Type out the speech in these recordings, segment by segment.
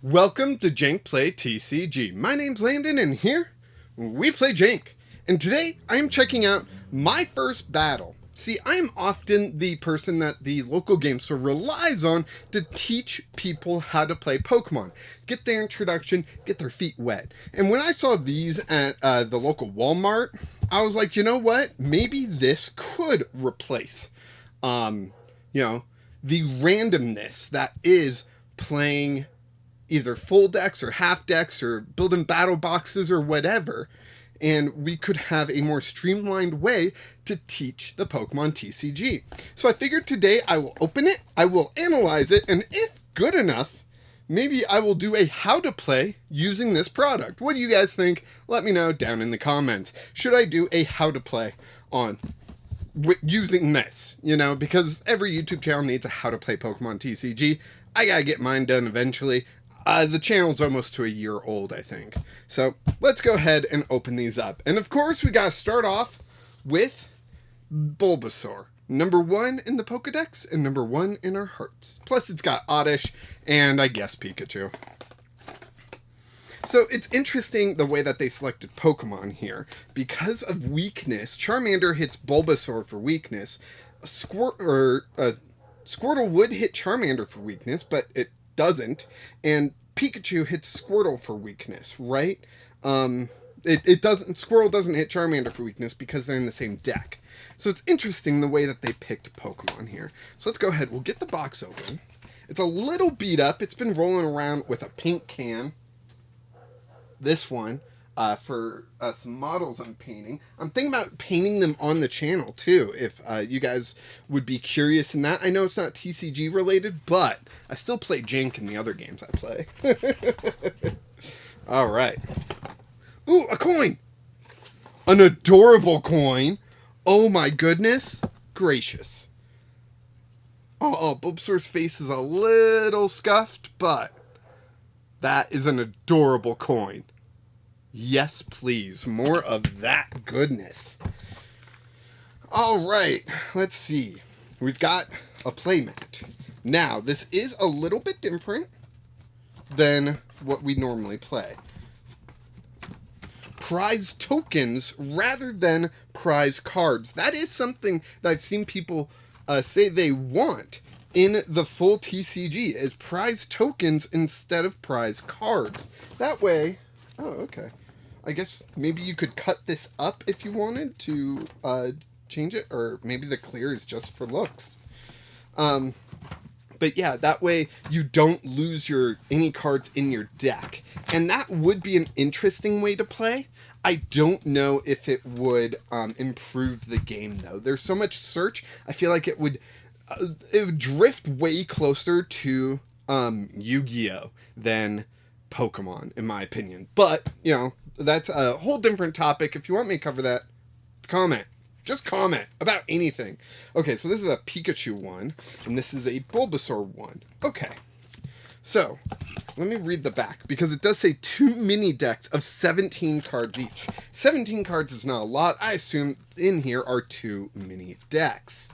Welcome to Jank Play TCG. My name's Landon, and here we play Jank. And today I am checking out my first battle. See, I am often the person that the local game store relies on to teach people how to play Pokemon. Get their introduction, get their feet wet. And when I saw these at the local Walmart, I was like, you know what? Maybe this could replace, the randomness that is playing either full decks or half decks or building battle boxes or whatever, and we could have a more streamlined way to teach the Pokemon TCG. So I figured today I will open it, I will analyze it, and if good enough, maybe I will do a how to play using this product. What do you guys think? Let me know down in the comments. Should I do a how to play on using this, because every YouTube channel needs a how to play Pokemon TCG. I gotta get mine done eventually. The channel's almost to a year old, I think. So let's go ahead and open these up. And of course, we gotta start off with Bulbasaur. Number 1 in the Pokedex and number 1 in our hearts. Plus it's got Oddish and I guess Pikachu. So it's interesting the way that they selected Pokemon here. Because of weakness, Charmander hits Bulbasaur for weakness. Squirtle would hit Charmander for weakness, but it doesn't. And Pikachu hits Squirtle for weakness, right? It doesn't. Squirtle doesn't hit Charmander for weakness because they're in the same deck. So it's interesting the way that they picked Pokemon here. So let's go ahead. We'll get the box open. It's a little beat up. It's been rolling around with a paint can. This one for some models I'm painting. I'm thinking about painting them on the channel too, if you guys would be curious in that. I know it's not TCG related, but I still play Jank in the other games I play. All right. Ooh, a coin! An adorable coin! Oh my goodness gracious. Oh, Bulbasaur's face is a little scuffed, but that is an adorable coin. Yes, please. More of that goodness. All right. Let's see. We've got a playmat. Now, this is a little bit different than what we normally play. Prize tokens rather than prize cards. That is something that I've seen people say they want in the full TCG, is prize tokens instead of prize cards. That way... Oh, okay. I guess maybe you could cut this up if you wanted to change it, or maybe the clear is just for looks. But yeah, that way you don't lose any cards in your deck. And that would be an interesting way to play. I don't know if it would improve the game, though. There's so much search, I feel like it would drift way closer to Yu-Gi-Oh! Than Pokemon, in my opinion. But, that's a whole different topic. If you want me to cover that, comment. Just comment about anything. Okay, so this is a Pikachu one, and this is a Bulbasaur one. Okay, so let me read the back, because it does say 2 mini decks of 17 cards each. 17 cards is not a lot. I assume in here are 2 mini decks.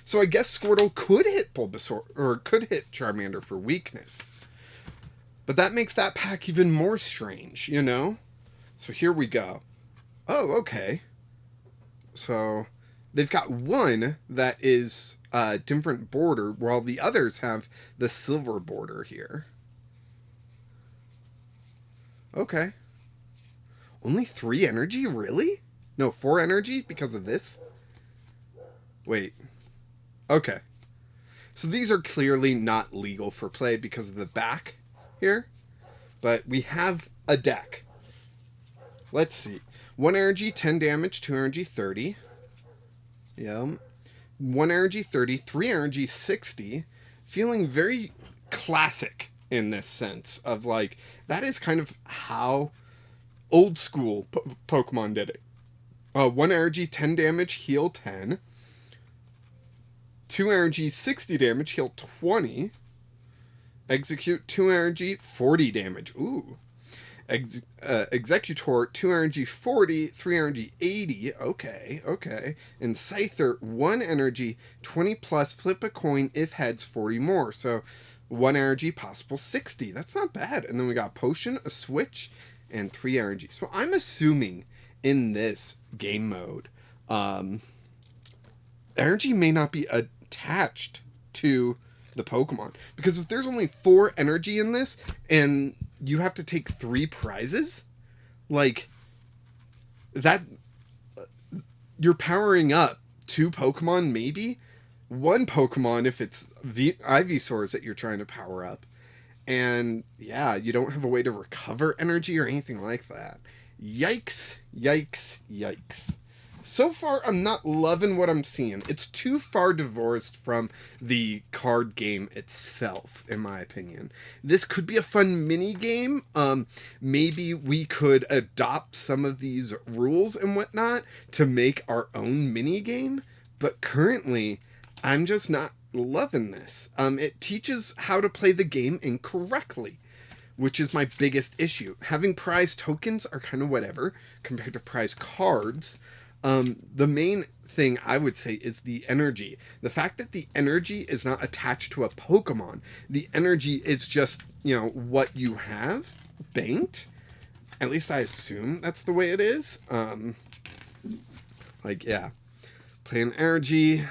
So I guess Squirtle could hit Bulbasaur, or could hit Charmander for weakness. But that makes that pack even more strange, So here we go. Oh, okay. So they've got one that is a different border, while the others have the silver border here. Okay. Only 3 energy? Really? No, 4 energy because of this? Wait. Okay. So these are clearly not legal for play because of the back here, but we have a deck. Let's see. 1 energy, 10 damage, 2 energy, 30. Yeah. 1 energy, 30, 3 energy, 60. Feeling very classic in this sense of that is kind of how old school Pokemon did it. 1 energy, 10 damage, heal 10. 2 energy, 60 damage, heal 20. Execute 2 energy, 40 damage. Ooh. Executor 2 energy, 40, 3 energy, 80. Okay. And Scyther 1 energy, 20 plus, flip a coin, if heads, 40 more. So 1 energy, possible 60. That's not bad. And then we got a potion, a switch, and 3 energy. So I'm assuming in this game mode, energy may not be attached to the Pokemon. Because if there's only 4 energy in this, and you have to take 3 prizes, like, that, you're powering up 2 Pokemon, maybe? 1 Pokemon if it's Ivysaurs that you're trying to power up. And, yeah, you don't have a way to recover energy or anything like that. Yikes, yikes, yikes. So far, I'm not loving what I'm seeing. It's too far divorced from the card game itself, in my opinion. This could be a fun mini game. Maybe we could adopt some of these rules and whatnot to make our own mini game. But currently, I'm just not loving this. It teaches how to play the game incorrectly, which is my biggest issue. Having prize tokens are kind of whatever compared to prize cards. The main thing I would say is the energy. The fact that the energy is not attached to a Pokemon. The energy is just, what you have banked. At least I assume that's the way it is. Play an energy.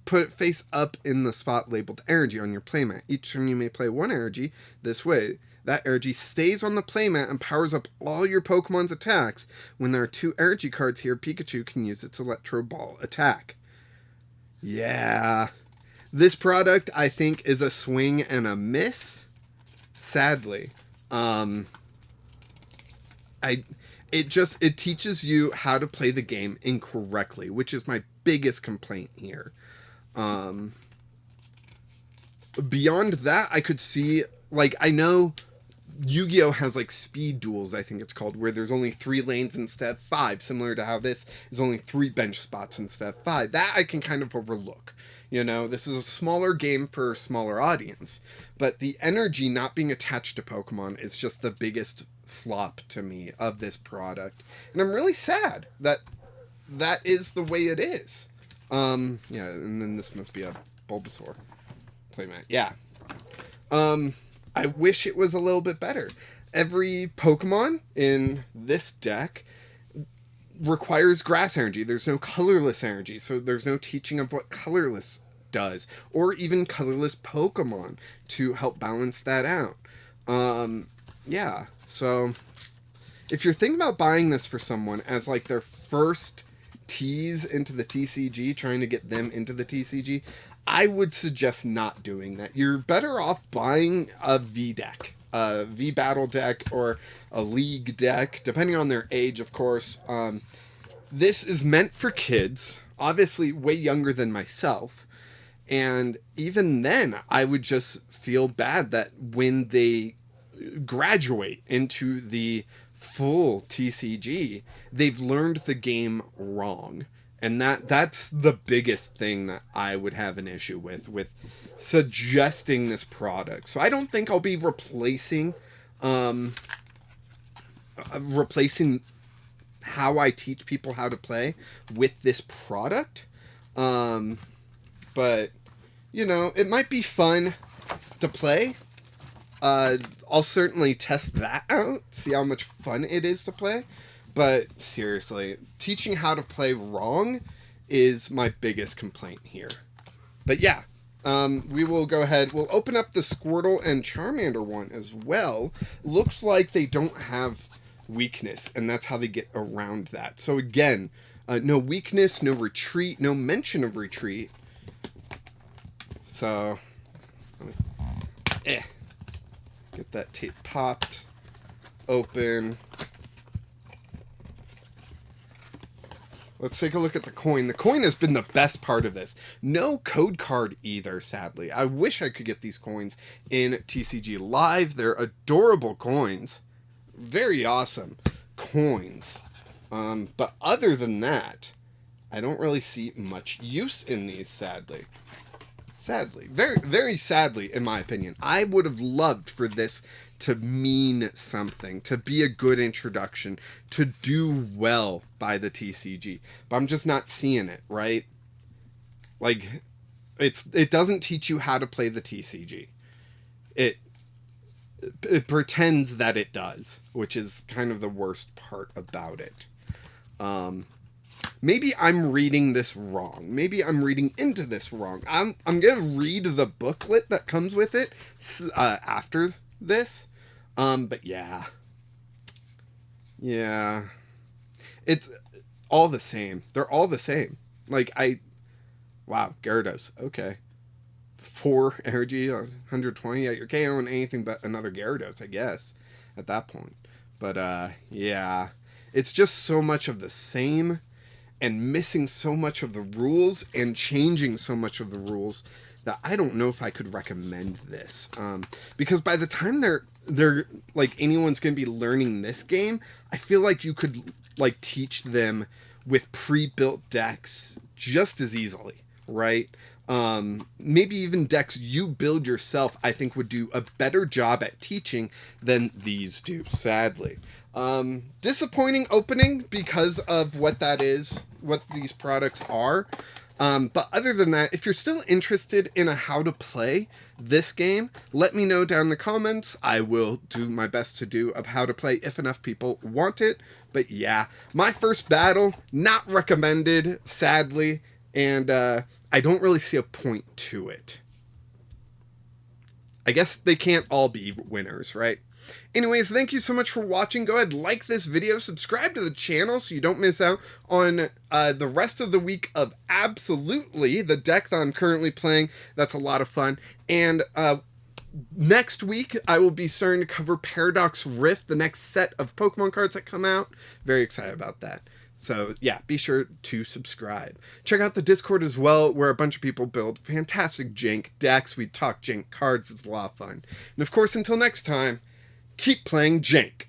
Put it face up in the spot labeled energy on your playmat. Each turn you may play 1 energy this way. That energy stays on the playmat and powers up all your Pokemon's attacks. When there are 2 energy cards here, Pikachu can use its Electro Ball attack. Yeah. This product, I think, is a swing and a miss. Sadly. It teaches you how to play the game incorrectly, which is my biggest complaint here. Beyond that, I could see, I know Yu-Gi-Oh! Has, speed duels, I think it's called, where there's only 3 lanes instead of 5, similar to how this is only 3 bench spots instead of 5. That I can kind of overlook. This is a smaller game for a smaller audience. But the energy not being attached to Pokemon is just the biggest flop to me of this product. And I'm really sad that that is the way it is. And then this must be a Bulbasaur playmat. Yeah. I wish it was a little bit better. Every Pokemon in this deck requires grass energy. There's no colorless energy, so there's no teaching of what colorless does, or even colorless Pokemon to help balance that out. So if you're thinking about buying this for someone as their first tease into the TCG, trying to get them into the TCG, I would suggest not doing that. You're better off buying a V deck, a V battle deck, or a league deck, depending on their age, of course. This is meant for kids, obviously way younger than myself. And even then, I would just feel bad that when they graduate into the full TCG, they've learned the game wrong. And that's the biggest thing that I would have an issue with suggesting this product. So I don't think I'll be replacing how I teach people how to play with this product. But, it might be fun to play. I'll certainly test that out, see how much fun it is to play. But seriously, teaching how to play wrong is my biggest complaint here. But yeah, we will go ahead. We'll open up the Squirtle and Charmander one as well. Looks like they don't have weakness, and that's how they get around that. So again, no weakness, no retreat, no mention of retreat. So, get that tape popped, open. Let's take a look at the coin. The coin has been the best part of this. No code card either, sadly. I wish I could get these coins in TCG Live. They're adorable coins. Very awesome coins. But other than that, I don't really see much use in these, sadly. Sadly. Very, very sadly, in my opinion. I would have loved for this to mean something, to be a good introduction, to do well by the TCG. But I'm just not seeing it, right? It doesn't teach you how to play the TCG. it pretends that it does, which is kind of the worst part about it. Maybe I'm reading this wrong. Maybe I'm reading into this wrong. I'm gonna read the booklet that comes with it after this. But yeah, it's all the same. They're all the same. Like wow, Gyarados. Okay, 4 energy, 120. Yeah, you're KOing anything but another Gyarados, I guess, at that point. But yeah, it's just so much of the same, and missing so much of the rules and changing so much of the rules that I don't know if I could recommend this. Because by the time they're like anyone's gonna be learning this game, I feel like you could like teach them with pre-built decks just as easily, right? Maybe even decks you build yourself, I think would do a better job at teaching than these do, sadly. Disappointing opening because of what that is, what these products are. But other than that, if you're still interested in how to play this game, let me know down in the comments. I will do my best to do of how to play if enough people want it. But yeah, my first battle, not recommended, sadly, and I don't really see a point to it. I guess they can't all be winners, right? Anyways, thank you so much for watching. Go ahead, like this video, subscribe to the channel so you don't miss out on the rest of the week of Absolutely, the deck that I'm currently playing. That's a lot of fun. And next week, I will be starting to cover Paradox Rift, the next set of Pokemon cards that come out. Very excited about that. So yeah, be sure to subscribe. Check out the Discord as well, where a bunch of people build fantastic Jank decks. We talk Jank cards. It's a lot of fun. And of course, until next time, keep playing Jank.